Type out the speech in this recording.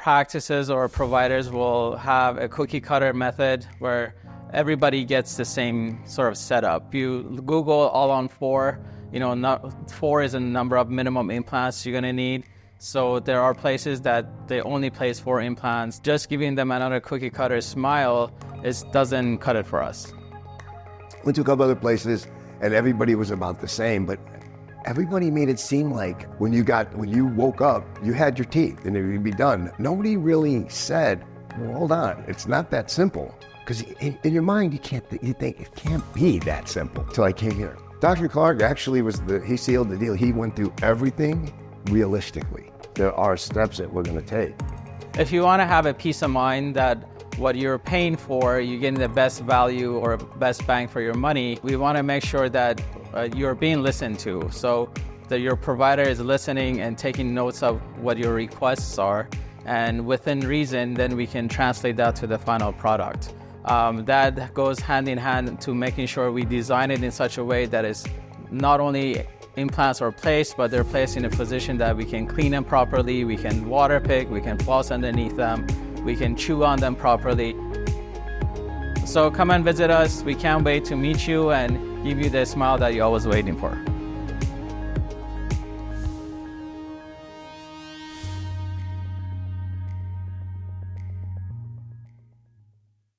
practices or providers will have a cookie cutter method where everybody gets the same sort of setup. If you Google all on 4, 4 is a number of minimum implants you're gonna need. So there are places that they only place 4 implants. Just giving them another cookie cutter smile doesn't cut it for us. Went to a couple other places and everybody was about the same, but everybody made it seem like when you woke up, you had your teeth and it would be done. Nobody really said, well, hold on, it's not that simple. Because in your mind, you think it can't be that simple. Until I came here. Dr. Clark actually he sealed the deal. He went through everything realistically. There are steps that we're gonna take. If you wanna have a peace of mind that what you're paying for, you're getting the best value or best bang for your money, we wanna make sure that you're being listened to. So that your provider is listening and taking notes of what your requests are. And within reason, then we can translate that to the final product. That goes hand in hand to making sure we design it in such a way that is not only implants are placed, but they're placed in a position that we can clean them properly, we can water pick, we can floss underneath them, we can chew on them properly. So come and visit us. We can't wait to meet you and give you the smile that you're always waiting for.